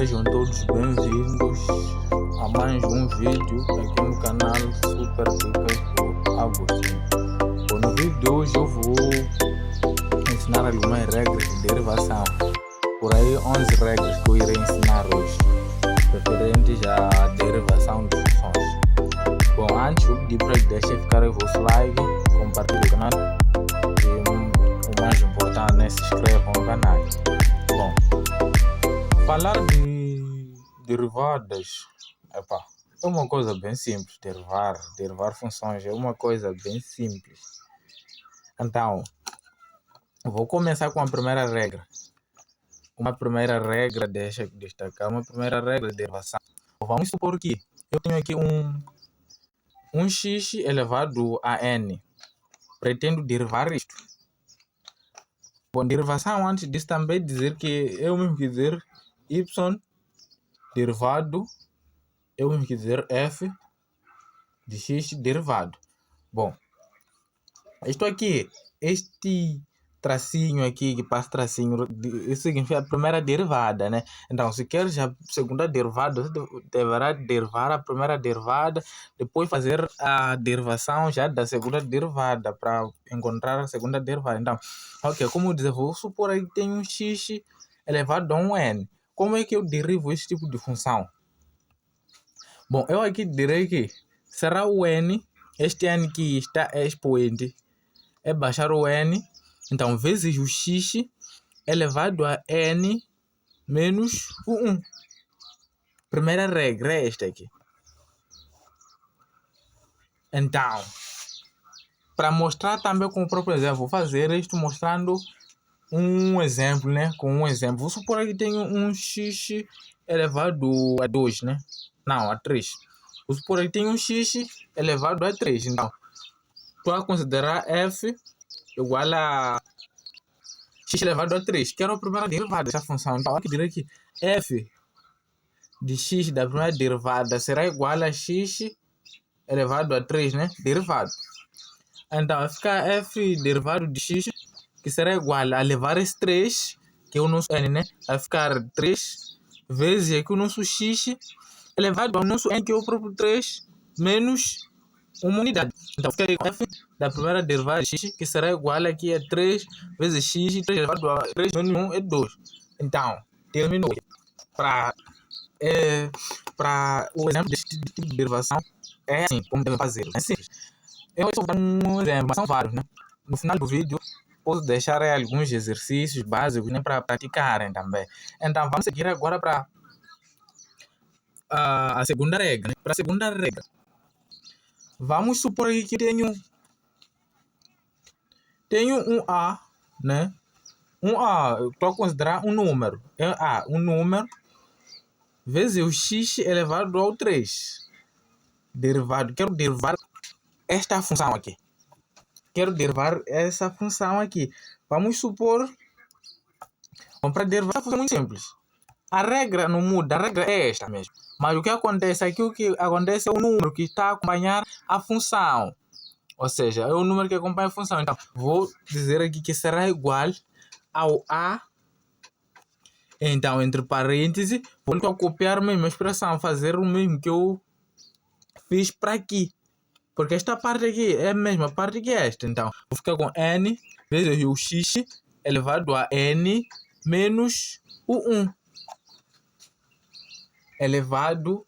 Sejam todos bem-vindos a mais um vídeo aqui no canal Super Dicas do Agostinho. Bom, no vídeo de hoje eu vou ensinar algumas regras de derivação. Por aí 11 regras que eu irei ensinar hoje, referentes à derivação de funções. Bom, antes eu pedi para que deixem ficar o vosso like, compartilhem o canal e o mais importante, né, se inscrevam no canal. Bom, falar de derivadas é uma coisa bem simples. Derivar funções é uma coisa bem simples. Então, vou começar com a primeira regra. Deixa eu destacar uma primeira regra de derivação. Vamos supor que eu tenho aqui um x elevado a n. Pretendo derivar isto. Bom, derivação antes disso também dizer que eu mesmo dizer y derivado, eu mesmo dizer f de x derivado. Bom, isto aqui, este tracinho aqui que passa tracinho, isso significa a primeira derivada, né? Então, se queres a segunda derivada, você deverá derivar a primeira derivada, depois fazer a derivação já da segunda derivada para encontrar a segunda derivada. Então, ok, como eu dizer, vou supor aí que tem um x elevado a um n. Como é que eu derivo esse tipo de função? Bom, eu aqui direi que será o n, este n que está expoente, é baixar o n, então vezes o x elevado a n menos o 1. Primeira regra é esta aqui. Então, para mostrar também com o próprio exemplo, vou fazer isto mostrando um exemplo, né? Com um exemplo. Vou supor que tenho um x elevado a 2, né? Não, a 3. Vou supor que tenho um x elevado a 3. Então, estou a considerar f igual a x elevado a 3, que era a primeira derivada dessa função. Então, aqui direi que f de x da primeira derivada será igual a x elevado a 3, né? Derivado. Então, vai ficar f derivado de x, que será igual a levar esse 3, que é o nosso n, né? Vai ficar 3 vezes aqui o nosso x elevado ao nosso n, que é o próprio 3, menos uma unidade. Então, fica f da primeira derivada de x, que será igual aqui a 3 vezes x, 3 elevado a 3 menos 1 é 2. Então, terminou. Para o exemplo deste tipo de derivação, é assim como deve fazer. É simples. Eu vou dar um exemplo, mas são vários, né? No final do vídeo, posso deixar aí alguns exercícios básicos, né, para praticarem também. Então, vamos seguir agora para a segunda regra, né? Para a segunda regra, vamos supor que tenho um A, né? Um A, eu estou a considerar um número. É A, um número, vezes o x elevado ao 3. Quero derivar esta função aqui. Vamos supor, para derivar essa função é muito simples. A regra não muda, a regra é esta mesmo. Mas o que acontece aqui, é o número que está a acompanhar a função. Ou seja, é o número que acompanha a função. Então, vou dizer aqui que será igual ao A. Então, entre parênteses, vou copiar a mesma expressão, fazer o mesmo que eu fiz para aqui. Porque esta parte aqui é a mesma parte que esta. Então, vou ficar com n vezes o x elevado a n menos o 1. Elevado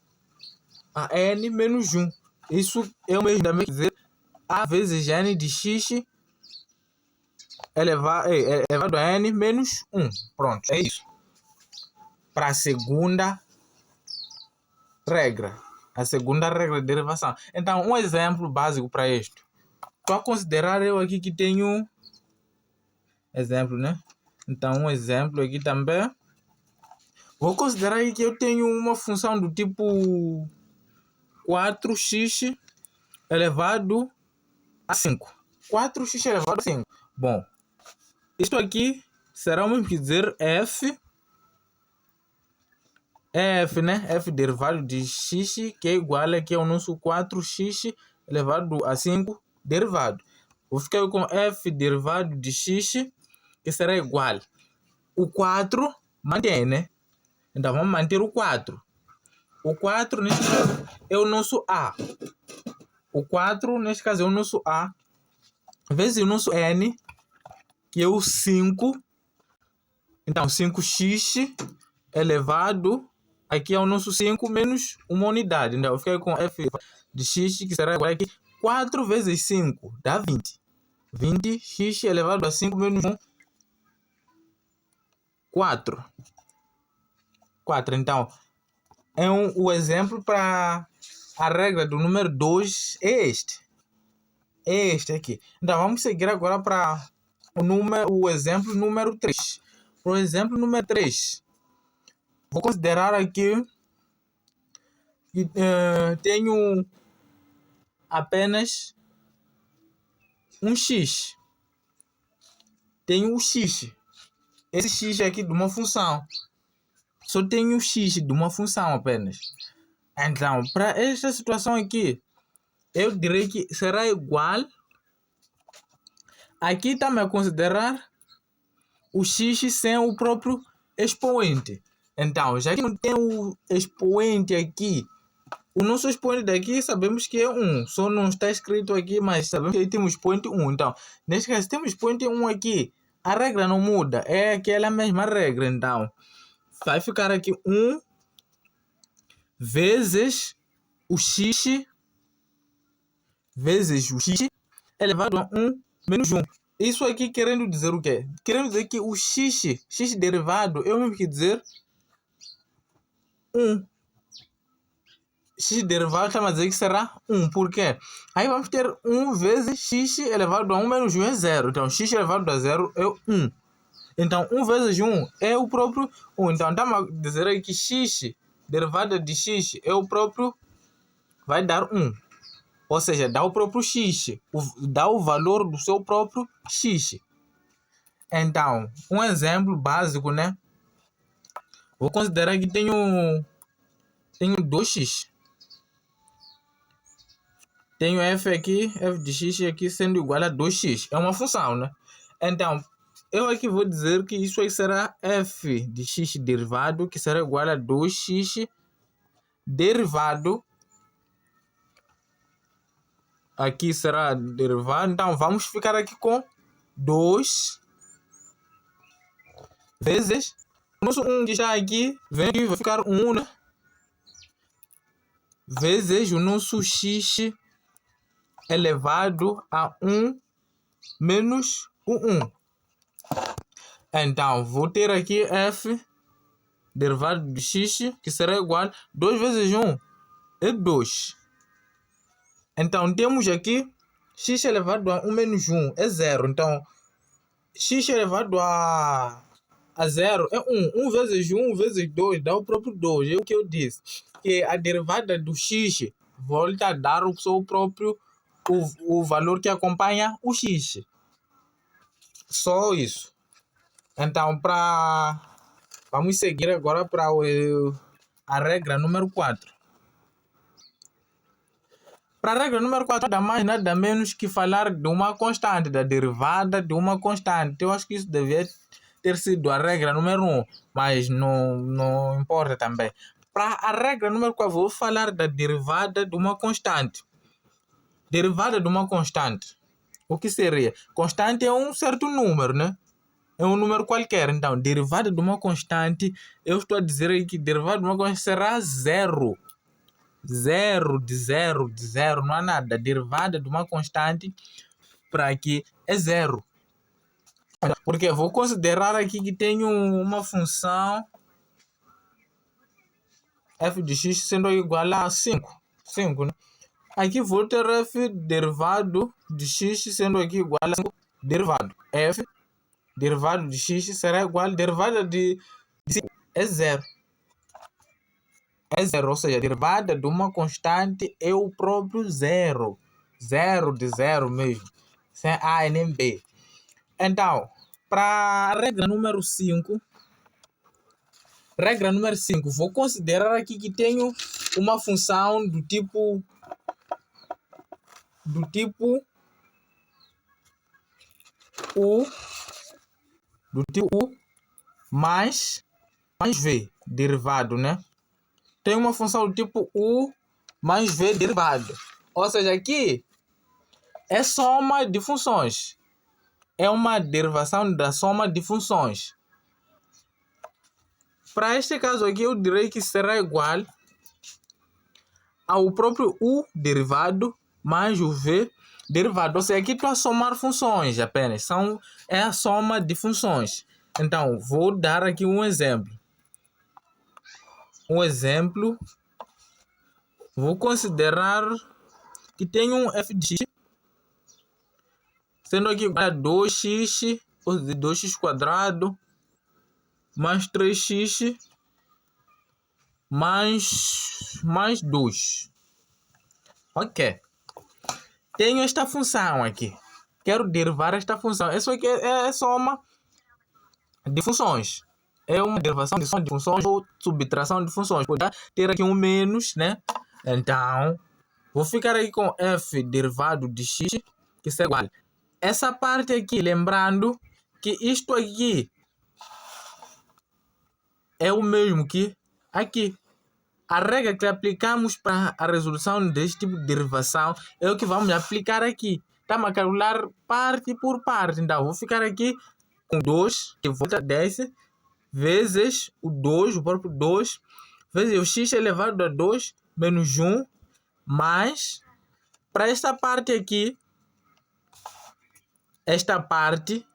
a n menos 1. Isso é o mesmo também dizer a vezes n de x elevado a n menos 1. Pronto, é isso. Para a segunda regra. A segunda regra de derivação. Então, um exemplo básico para isto. Estou a considerar eu aqui que tenho exemplo, né? Então, um exemplo aqui também. Vou considerar que eu tenho uma função do tipo 4x elevado a 5. 4x elevado a 5. Bom, isto aqui será o mesmo que dizer f, né? F derivado de x, que é igual aqui ao nosso 4x elevado a 5 derivado. Vou ficar com f derivado de x, que será igual. O 4 mantém, né? Então, vamos manter o 4. O 4, neste caso, é o nosso A. O 4, neste caso, é o nosso A. Vezes o nosso N, que é o 5. Então, 5x elevado, aqui é o nosso 5 menos uma unidade. Então, eu fiquei com f de x, que será igual aqui. 4 vezes 5 dá 20. 20x elevado a 5 menos 1, 4. 4. Então, o exemplo para a regra do número 2 é este. É este aqui. Então, vamos seguir agora para o exemplo número 3. Para o exemplo número 3, vou considerar aqui que tenho apenas um x. Tenho o x. Esse x aqui de uma função. Só tenho x de uma função apenas. Então, para esta situação aqui, eu direi que será igual. Aqui está-me a considerar o x sem o próprio expoente. Então, já que não tem o expoente aqui, o nosso expoente daqui sabemos que é 1. Só não está escrito aqui, mas sabemos que temos expoente 1. Então, neste caso, temos expoente 1 aqui. A regra não muda. É aquela mesma regra. Então, vai ficar aqui 1 vezes o x elevado a 1 menos 1. Isso aqui querendo dizer o quê? Querendo dizer que o x derivado é o mesmo que dizer 1. X derivado está a dizer que será 1. Por quê? Aí vamos ter 1 vezes x elevado a 1 menos 1 é 0. Então, x elevado a 0 é 1. Então, 1 vezes 1 é o próprio 1. Então, estamos a dizer aí que x derivada de x é o próprio, vai dar 1. Ou seja, dá o próprio x. Dá o valor do seu próprio x. Então, um exemplo básico, né? Vou considerar que tenho 2x. Tenho f aqui, f de x aqui sendo igual a 2x. É uma função, né? Então, eu aqui vou dizer que isso aí será f de x derivado, que será igual a 2x derivado. Aqui será derivado. Então, vamos ficar aqui com 2 vezes. O nosso 1 que está aqui, vem aqui, vai ficar 1, né? Vezes o nosso x elevado a 1 menos o 1. Então, vou ter aqui f derivado de x, que será igual a 2 vezes 1 é 2. Então, temos aqui x elevado a 1 menos 1 é 0. Então, x elevado a 0 é 1. 1 vezes 1 vezes 2 dá o próprio 2. É o que eu disse. Que a derivada do x volta a dar o seu próprio o valor que acompanha o x. Só isso. Então, vamos seguir agora para a regra número 4. Para a regra número 4, nada mais nada menos que falar de uma constante, da derivada de uma constante. Eu acho que isso devia ter sido a regra número 1, mas não importa também. Para a regra número 4, vou falar da derivada de uma constante. Derivada de uma constante. O que seria? Constante é um certo número, né? É um número qualquer. Então, derivada de uma constante, eu estou a dizer aí que derivada de uma constante será 0. 0 de 0 de 0, não há nada. Derivada de uma constante para aqui é 0. Porque vou considerar aqui que tenho uma função f de x sendo igual a 5. 5, né? Aqui vou ter f derivado de x sendo aqui igual a 5. Derivado. F derivado de x será igual a derivada de 5 é 0. É 0, ou seja, a derivada de uma constante é o próprio 0. 0 de 0 mesmo. Sem A e nem B. Então, para a regra número 5, vou considerar aqui que tenho uma função do tipo U mais mais V derivado, né? Tem uma função do tipo U mais V derivado. Ou seja, aqui é soma de funções. É uma derivação da soma de funções. Para este caso aqui, eu direi que será igual ao próprio U derivado mais o V derivado. Ou seja, aqui estou a somar funções apenas. É a soma de funções. Então, vou dar aqui um exemplo. Vou considerar que tenho um f de x, sendo aqui igual a 2x, ou seja, 2x quadrado, mais 3x, mais 2. Ok. Tenho esta função aqui. Quero derivar esta função. Isso aqui é soma de funções. É uma derivação de soma de funções ou subtração de funções. Pode ter aqui um menos, né? Então, vou ficar aqui com f derivado de x, que será igual. Essa parte aqui, lembrando que isto aqui é o mesmo que aqui. A regra que aplicamos para a resolução deste tipo de derivação é o que vamos aplicar aqui. Estamos a calcular parte por parte. Então, vou ficar aqui com 2, que volta a 10, vezes o 2, o próprio 2, vezes o x elevado a 2, menos 1, mais, para esta parte aqui, esta parte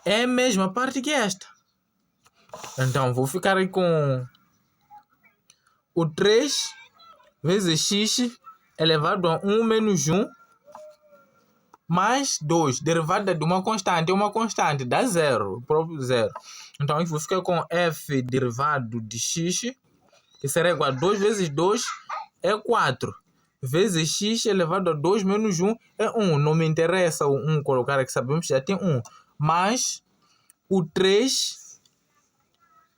é a mesma parte que esta. Então, vou ficar aí com o 3 vezes x elevado a 1 menos 1 mais 2, derivada de uma constante. É uma constante, dá zero, o próprio zero. Então, eu vou ficar com f derivado de x, que será igual a 2 vezes 2 é 4. Vezes x elevado a 2 menos 1 é 1. Não me interessa o 1 colocar aqui, sabemos que já tem 1. Mais o 3...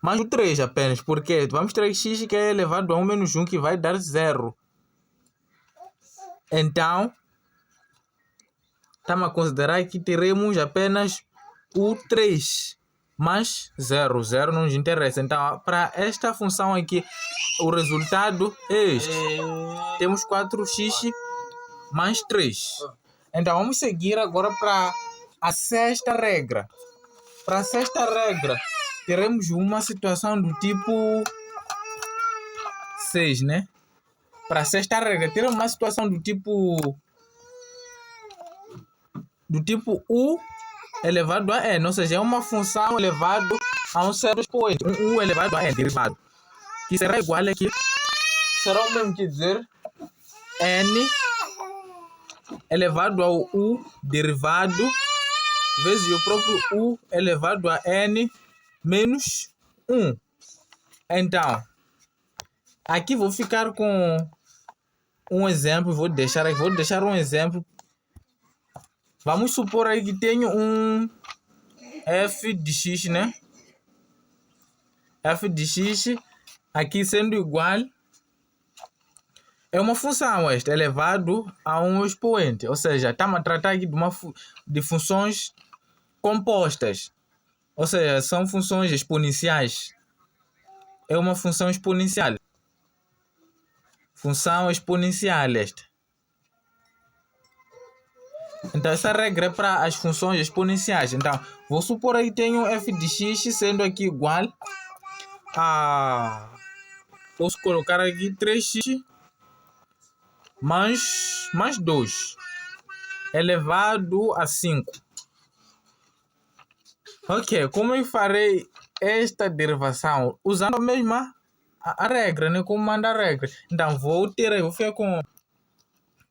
mais o 3 apenas, porque vamos ter x que é elevado a 1 menos 1, que vai dar 0. Então, estamos a considerar que teremos apenas o 3 mais 0. 0 não nos interessa. Então, para esta função aqui, o resultado é este. Temos 4x mais 3. Então, vamos seguir agora para a sexta regra. Para a sexta regra, teremos uma situação do tipo 6, né? Para a sexta regra, teremos uma situação do tipo U elevado a n, ou seja, é uma função elevado a um certo expoente, um U elevado a n derivado, que será igual aqui, será o mesmo que dizer n elevado ao U derivado vezes o próprio U elevado a n menos 1. Então, aqui vou ficar com um exemplo, vou deixar um exemplo. Vamos supor aí que tenho um f de x, né? F de x aqui sendo igual, é uma função esta, elevado a um expoente. Ou seja, estamos a tratar aqui de funções compostas. Ou seja, são funções exponenciais. É uma função exponencial. Função exponencial esta. Então, essa regra é para as funções exponenciais. Então, vou supor aí que tenho f de x sendo aqui igual a... Posso colocar aqui 3x mais 2 elevado a 5. Ok, como eu farei esta derivação? Usando a mesma a regra, né? Como manda a regra. Então, vou ficar com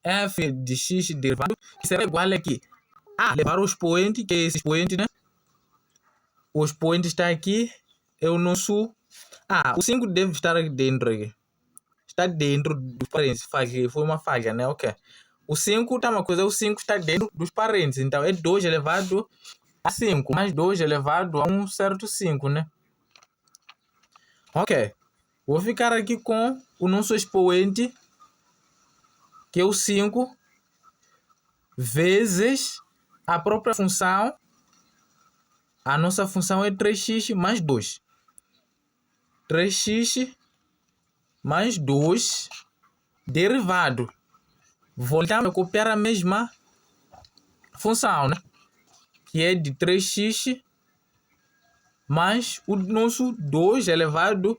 f de x derivado, que será igual aqui a levar o expoente, que é esse expoente, né? O expoente está aqui, é o nosso... o 5 deve estar aqui dentro. Está dentro dos parênteses. Foi uma falha, né? Ok. O 5 tá uma coisa, o 5 está dentro dos parênteses. Então, é 2 elevado a 5, mais 2 elevado a um certo 5, né? Ok. Vou ficar aqui com o nosso expoente, que é o 5, vezes a própria função. A nossa função é 3x mais 2. 3x mais 2 derivado. Voltamos a copiar a mesma função, né? Que é de 3x mais o nosso 2 elevado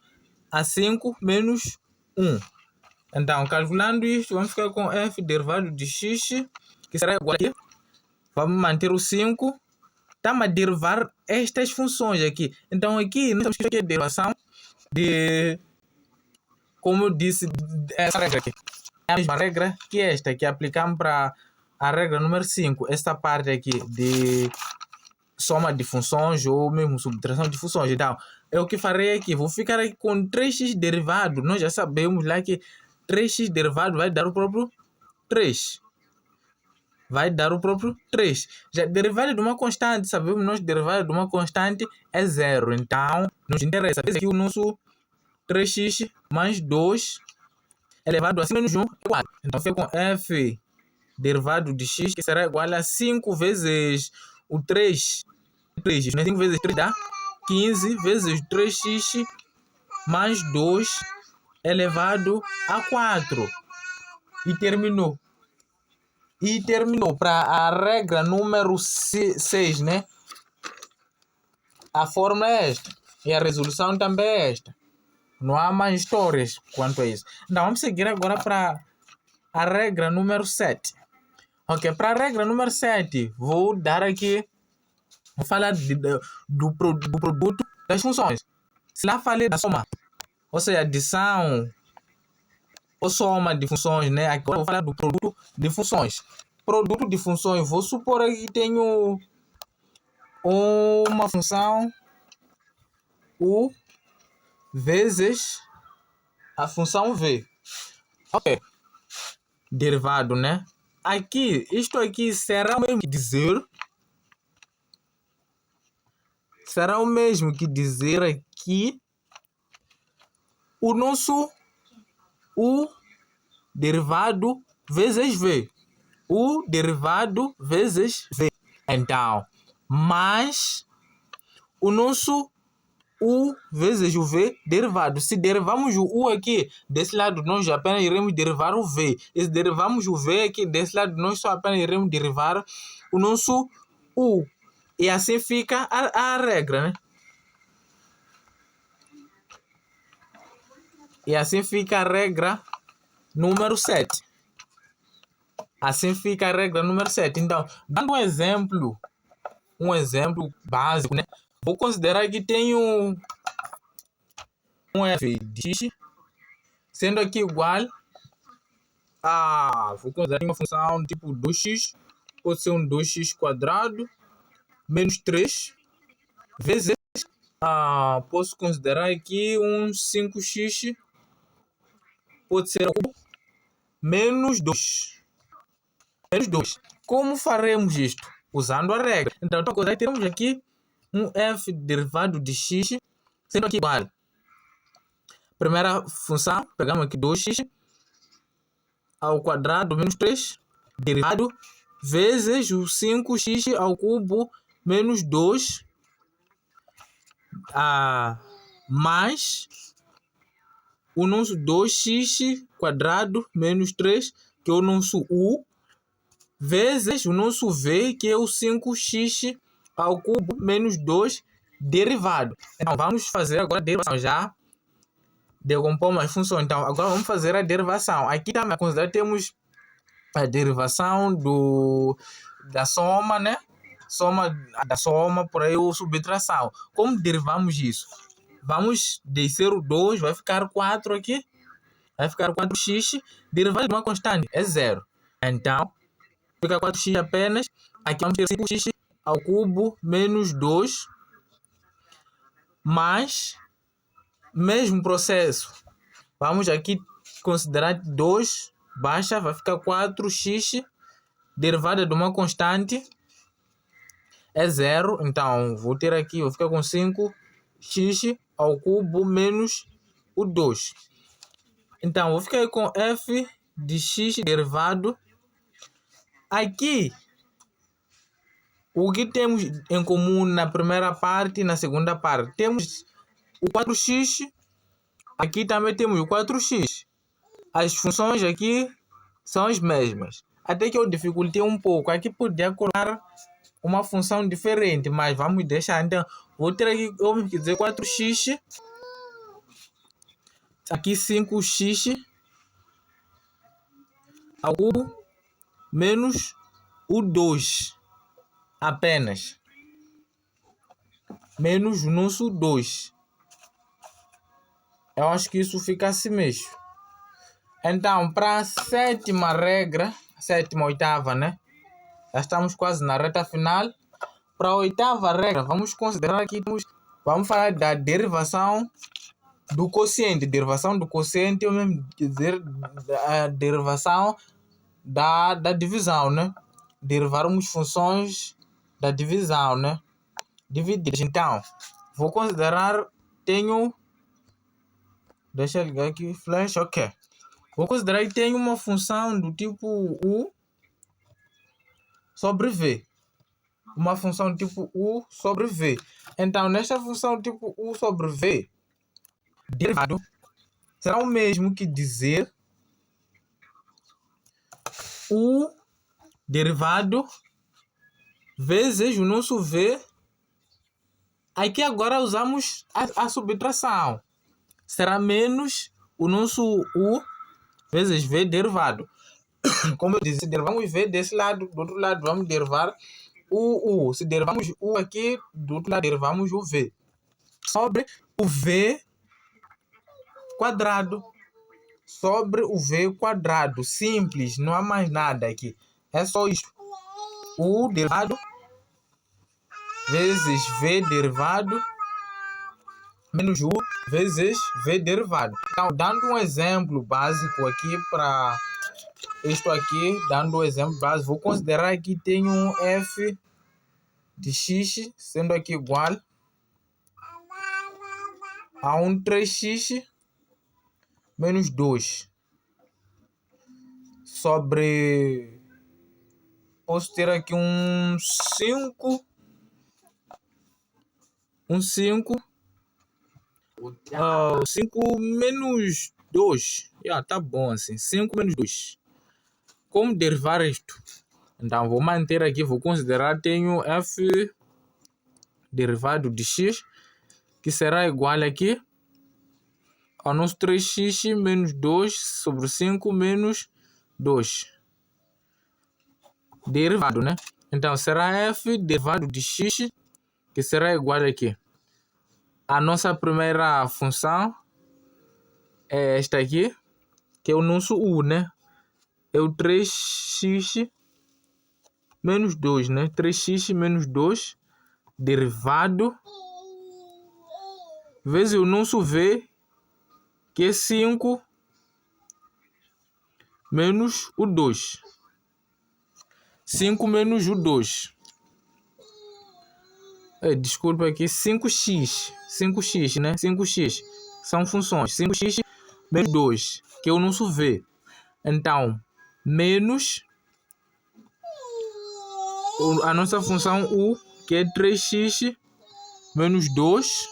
a 5 menos 1. Então, calculando isto, vamos ficar com f derivado de x, que será igual a quê? Vamos manter o 5. Estamos a derivar estas funções aqui. Então, aqui nós temos que a derivação de, como eu disse, essa regra aqui. É a mesma regra que esta, que aplicamos para a regra número 5. Esta parte aqui de soma de funções ou mesmo subtração de funções. Então, é o que farei aqui. Vou ficar aqui com 3x derivado. Nós já sabemos lá que 3x derivado vai dar o próprio 3. Vai dar o próprio 3. Já derivado de uma constante, sabemos nós derivado de uma constante é 0. Então, nos interessa. Aqui o nosso 3x mais 2 elevado a 5 menos 1 é igual. Então, fica com f derivado de x, que será igual a 5 vezes o 3. 3, né? 5 vezes 3 dá 15 vezes 3x mais 2 elevado a 4. E terminou. Para a regra número 6, né? A fórmula é esta. E a resolução também é esta. Não há mais histórias quanto a isso. Então, vamos seguir agora para a regra número 7. Ok, para a regra número 7, vou dar aqui... Vou falar do produto das funções. Se lá falei da soma, ou seja, adição ou soma de funções, né? Agora eu vou falar do produto de funções. Produto de funções, vou supor que tenho uma função U vezes a função V. Ok. Derivado, né? Aqui, isto aqui será o mesmo que dizer... Será o mesmo que dizer aqui o nosso U derivado vezes V. U derivado vezes V. Então, mais o nosso U vezes o V derivado. Se derivamos o U aqui, desse lado nós apenas iremos derivar o V. E se derivamos o V aqui, desse lado nós só apenas iremos derivar o nosso U. E assim fica a regra, né? E assim fica a regra número 7. Assim fica a regra número 7. Então, dando um exemplo básico, né? Vou considerar que tenho um f de x, sendo aqui igual a... Vou considerar uma função tipo 2x, pode ser um 2x quadrado, menos 3, vezes... posso considerar aqui um 5x, pode ser menos 2. Menos 2. Como faremos isto? Usando a regra. Então, temos aqui um f derivado de x, sendo aqui igual. Primeira função, pegamos aqui 2x ao quadrado menos 3, derivado, vezes o 5x ao cubo menos 2, mais o nosso 2x quadrado menos 3, que é o nosso U, vezes o nosso V, que é o 5x ao cubo menos 2 derivado. Então, vamos fazer agora a derivação. Já decompomos as funções. Então, agora vamos fazer a derivação. Aqui também a considerar temos a derivação da soma, né? Da soma, por aí, ou subtração. Como derivamos isso? Vamos descer o 2, vai ficar 4 aqui. Vai ficar 4x, derivado de uma constante, é 0. Então, fica 4x apenas. Aqui vamos ter 5x ao cubo menos 2, mais, mesmo processo. Vamos aqui considerar 2, baixa, vai ficar 4x, derivada de uma constante, é 0. Então, vou ter aqui, vou ficar com 5x ao cubo menos o 2. Então, vou ficar com f de x derivado. Aqui, o que temos em comum na primeira parte e na segunda parte? Temos o 4x Aqui também temos o 4x. As funções aqui são as mesmas. Até que eu dificultei um pouco. Aqui podia colocar uma função diferente, mas vamos deixar. Então, vou ter aqui, vamos dizer, 4x. Aqui 5x ao cubo menos o 2 apenas. Menos o nosso 2. Eu acho que isso fica assim mesmo. Então, para a sétima regra, sétima, oitava, né? Já estamos quase na reta final. Para a oitava regra, vamos considerar aqui, vamos falar da derivação do quociente. Derivação do quociente, eu mesmo dizer a derivação da divisão, né? Derivarmos funções da divisão, né? Divididas. Então, vou considerar, deixa eu ligar aqui, flash, ok. Vou considerar que tenho uma função do tipo U sobre V. Uma função do tipo U sobre V. Então, nesta função do tipo U sobre V, derivado será o mesmo que dizer U derivado vezes o nosso V. Aqui agora usamos a subtração. Será menos o nosso U vezes V derivado. Como eu disse, se derivamos V desse lado, do outro lado vamos derivar o U. Se derivamos U aqui, do outro lado derivamos o V. Sobre o V quadrado. Sobre o V quadrado. Simples, não há mais nada aqui. É só isso. U derivado vezes V derivado menos U vezes V derivado. Então, dando um exemplo básico aqui para isto aqui, dando um exemplo básico, vou considerar que tenho um f de x sendo aqui igual a um 3x menos 2 sobre, posso ter aqui um 5 5 menos 2. Tá bom assim, 5 menos 2. Como derivar isto? Então vou manter aqui, vou considerar tenho f derivado de x que será igual aqui ao nosso 3x menos 2 sobre 5 menos 2. Derivado, né? Então será f derivado de x que será igual aqui. A nossa primeira função é esta aqui, que é o nosso u, né? É o 3x menos 2, né? 3x menos 2 derivado vezes o nosso v, que é 5 menos o 2. 5 menos o 2. Desculpa aqui, 5x. 5x, né? 5x são funções. 5x menos 2, que é o nosso v. Então, menos a nossa função u, que é 3x menos 2,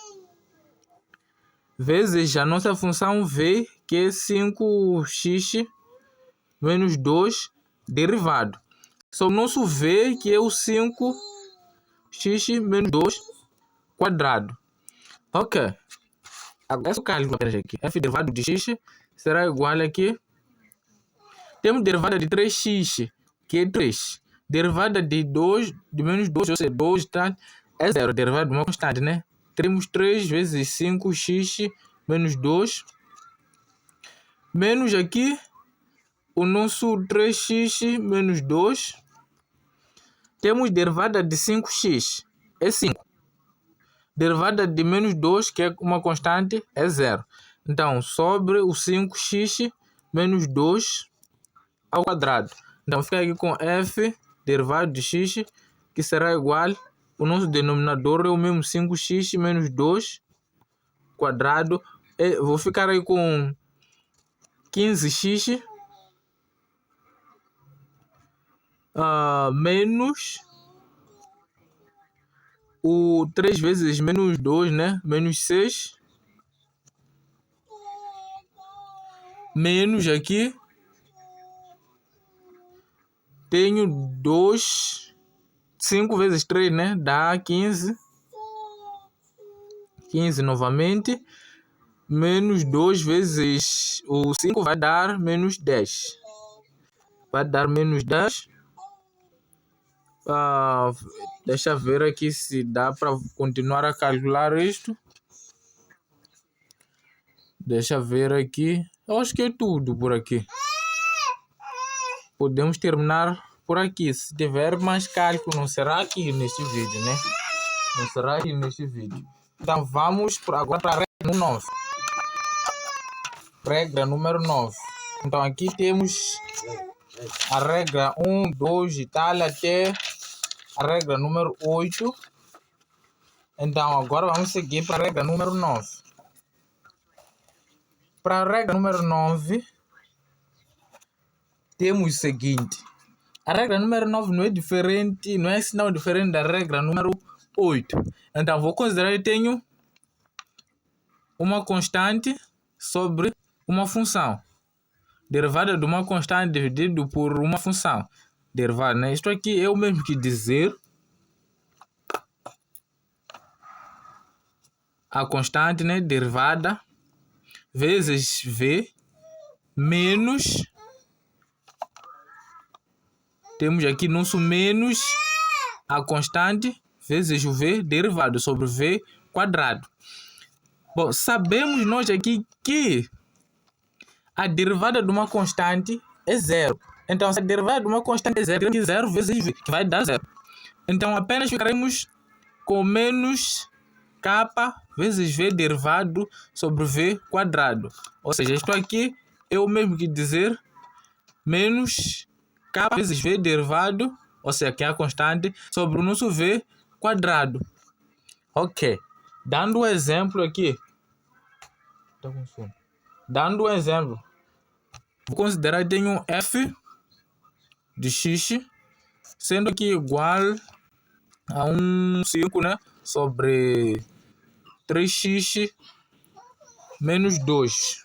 vezes a nossa função v, que é 5x menos 2 derivado. Só o nosso v, que é o 5x menos 2 quadrado. Ok. Agora esse cálculo aqui. F derivado de x será igual aqui. Temos derivada de 3x, que é 3. Derivada de 2, de menos 2, ou seja, 2 tá, é 0. Derivada de uma constante, né? Temos 3 vezes 5x menos 2. Menos aqui o nosso 3x menos 2. Temos derivada de 5x, é 5. Derivada de menos 2, que é uma constante, é 0. Então, sobre o 5x menos 2 ao quadrado. Então, fica aqui com f derivado de x, que será igual, o nosso denominador é o mesmo 5x menos 2 quadrado. Vou ficar aí com 15x menos o 3 vezes menos 2, né? Menos 6 menos aqui, tenho 2, 5 vezes 3, né? Dá 15. 15 novamente. Menos 2 vezes o 5 vai dar menos 10. Vai dar menos 10. Deixa ver aqui se dá para continuar a calcular isto. Deixa ver aqui. Eu acho que é tudo por aqui. Podemos terminar por aqui. Se tiver mais cálculo, não será aqui neste vídeo, né? Não será aqui neste vídeo. Então vamos agora para a regra 9. Regra número 9. Então aqui temos a regra 1, 2 e tal até a regra número 8. Então agora vamos seguir para a regra número 9. Para a regra número 9, temos o seguinte. A regra número 9 não é diferente, não é sinal diferente da regra número 8. Então vou considerar que tenho uma constante sobre uma função. Derivada de uma constante dividido por uma função. Derivada, né? Isto aqui é o mesmo que dizer a constante, né? Derivada vezes v menos, temos aqui nosso menos a constante vezes o v derivado sobre v quadrado. Bom, sabemos nós aqui que a derivada de uma constante é zero. Então, se a derivada de uma constante é zero, 0 vezes v vai dar zero. Então, apenas ficaremos com menos k vezes v derivado sobre v quadrado. Ou seja, isto aqui é o mesmo que dizer menos k vezes v derivado, ou seja, que é a constante, sobre o nosso v quadrado. Ok. Dando um exemplo aqui. Dando um exemplo. Vou considerar que tenho f de x sendo aqui igual a 5, né? Sobre 3x menos 2.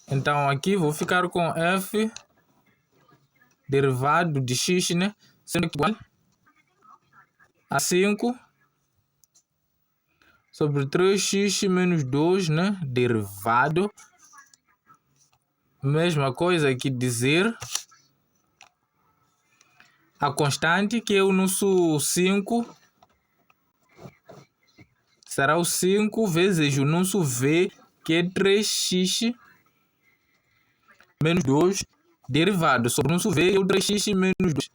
Então aqui vou ficar com f derivado de x, né? Sendo igual a 5 sobre 3x menos 2, né? Derivado. Mesma coisa que dizer a constante, que é o nosso 5, será o 5 vezes o nosso v, que é 3x menos 2, derivado sobre o nosso v, que é o 3x menos 2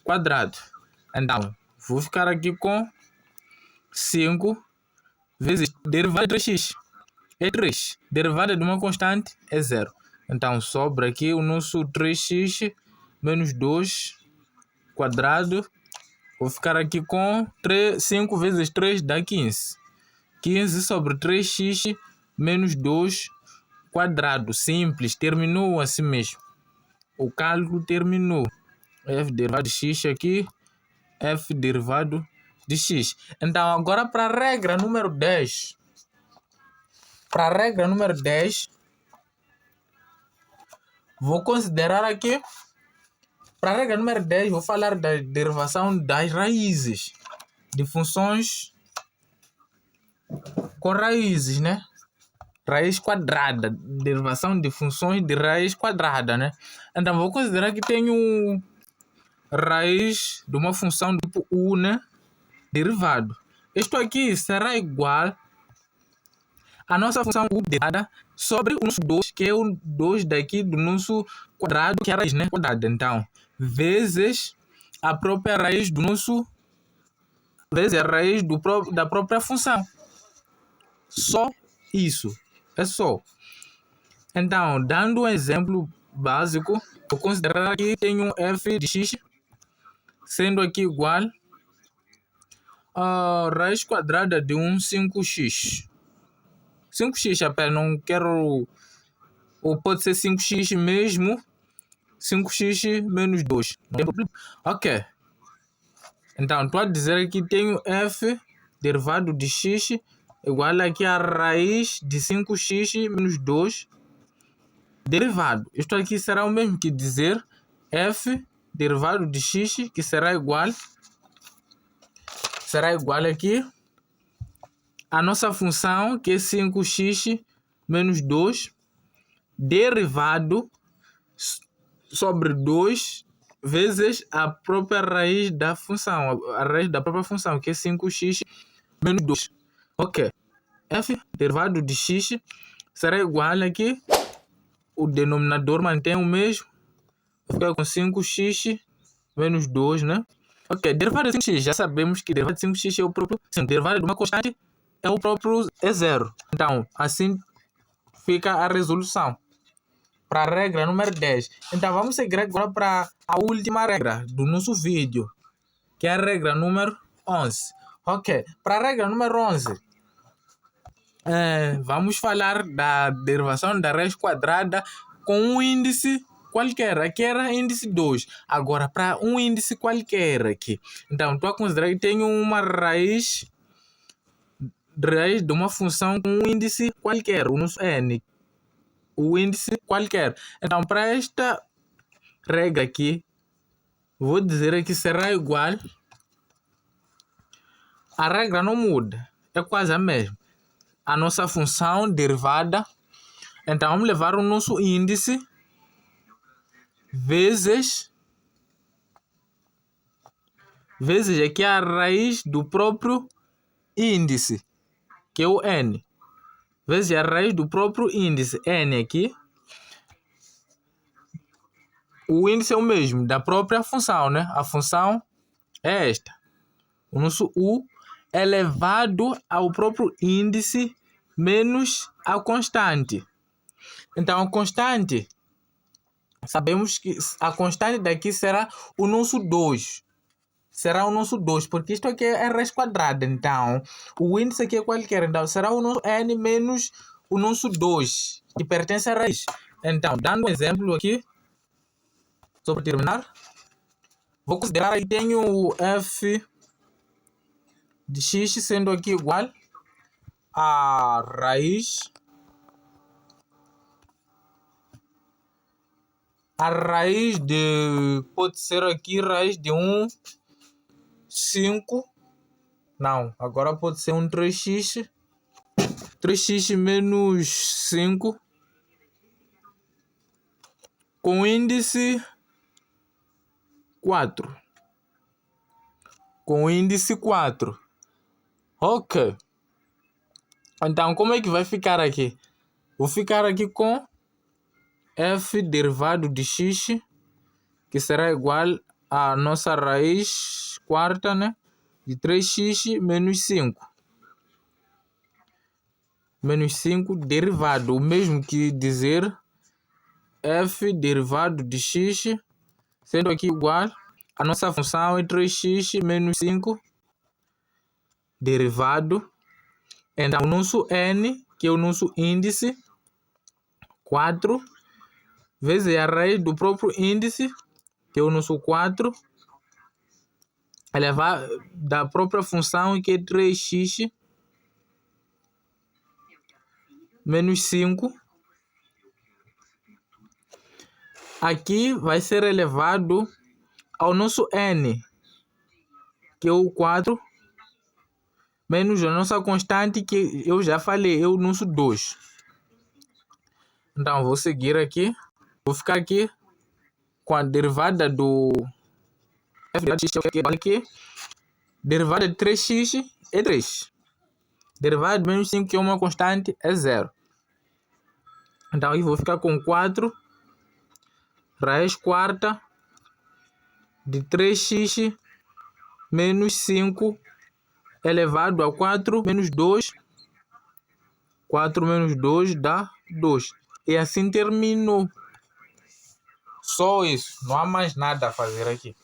quadrado. Então, vou ficar aqui com 5 vezes derivada de 3x é 3. Derivada de uma constante é 0. Então, sobra aqui o nosso 3x menos 2 quadrado. Vou ficar aqui com 5 vezes 3 dá 15. 15 sobre 3x menos 2 quadrado. Simples, terminou assim mesmo. O cálculo terminou. F derivado de x aqui, f derivado de x. Então, agora para a regra número 10. Para a regra número 10, vou considerar aqui, para a regra número 10, vou falar da derivação das raízes de funções com raízes, né? Raiz quadrada, derivação de funções de raiz quadrada, né? Então, vou considerar que tenho raiz de uma função tipo u, né? Derivado. Isto aqui será igual a nossa função u derivada sobre o nosso 2, que é o 2 daqui do nosso quadrado, que é a raiz, né? Quadrada. Então, vezes a própria raiz do nosso, vezes a raiz da própria função. Só isso. É só. Então, dando um exemplo básico, vou considerar que tenho f de x sendo aqui igual a raiz quadrada de 5x. 5x apenas, não quero, ou pode ser 5x mesmo, 5x menos 2. Não tem problema. Ok. Então, estou a dizer que tenho f derivado de x igual aqui a raiz de 5x menos 2 derivado. Isto aqui será o mesmo que dizer f derivado de x, que será igual aqui a nossa função, que é 5x menos 2, derivado sobre 2 vezes a própria raiz da função, a raiz da própria função, que é 5x menos 2. Ok. F derivado de x será igual aqui, o denominador mantém o mesmo, fica com 5x menos 2, né? Ok, derivado de 5x, já sabemos que derivado de 5x é o próprio, sim, derivado de uma constante é o próprio zero. Então, assim fica a resolução para a regra número 10. Então, vamos seguir agora para a última regra do nosso vídeo, que é a regra número 11. Ok, para a regra número 11, vamos falar da derivação da raiz quadrada com um índice qualquer. Aqui era índice 2. Agora, para um índice qualquer aqui. Então, estou a considerar que tenho uma raiz de uma função com um índice qualquer, o nosso n. O índice qualquer. Então, para esta regra aqui, vou dizer que será igual. A regra não muda. É quase a mesma. A nossa função derivada. Então, vamos levar o nosso índice vezes aqui a raiz do próprio índice, que é o n. Vezes a raiz do próprio índice, n aqui. O índice é o mesmo da própria função, né? A função é esta. O nosso u elevado ao próprio índice menos a constante. Então, a constante, sabemos que a constante daqui será o nosso 2. Será o nosso 2, porque isto aqui é raiz quadrada. Então, o índice aqui é qualquer. Então, será o nosso n menos o nosso 2, que pertence à raiz. Então, dando um exemplo aqui, só para terminar, vou considerar que tenho o f de x sendo aqui igual a raiz de, pode ser aqui raiz de 5, não, agora pode ser um 3x menos 5 com índice 4. Com índice 4. Ok. Então, como é que vai ficar aqui? Vou ficar aqui com f derivado de x, que será igual a nossa raiz quarta, né? De 3x menos 5. Menos 5 derivado, o mesmo que dizer f derivado de x, sendo aqui igual a nossa função é 3x menos 5 derivado. Então, o nosso n, que é o nosso índice, 4, vezes a raiz do próprio índice, que é o nosso 4, elevado da própria função, que é 3x menos 5. Aqui vai ser elevado ao nosso n, que é o 4, menos a nossa constante, que eu já falei, é o nosso 2. Então, vou seguir aqui. Vou ficar aqui com a derivada do f de x, aqui. Derivada de 3x é 3. Derivada de menos 5, que é uma constante, é 0. Então, aí vou ficar com 4 raiz quarta de 3x menos 5 elevado a 4 menos 2. 4 menos 2 dá 2. E assim terminou. Só isso. Não há mais nada a fazer aqui.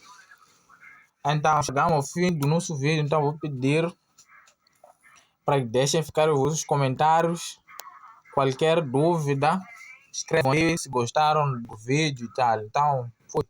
Então, chegamos ao fim do nosso vídeo. Então, vou pedir para que deixem ficar os vossos comentários. Qualquer dúvida, escrevam aí se gostaram do vídeo e tal. Então, foi.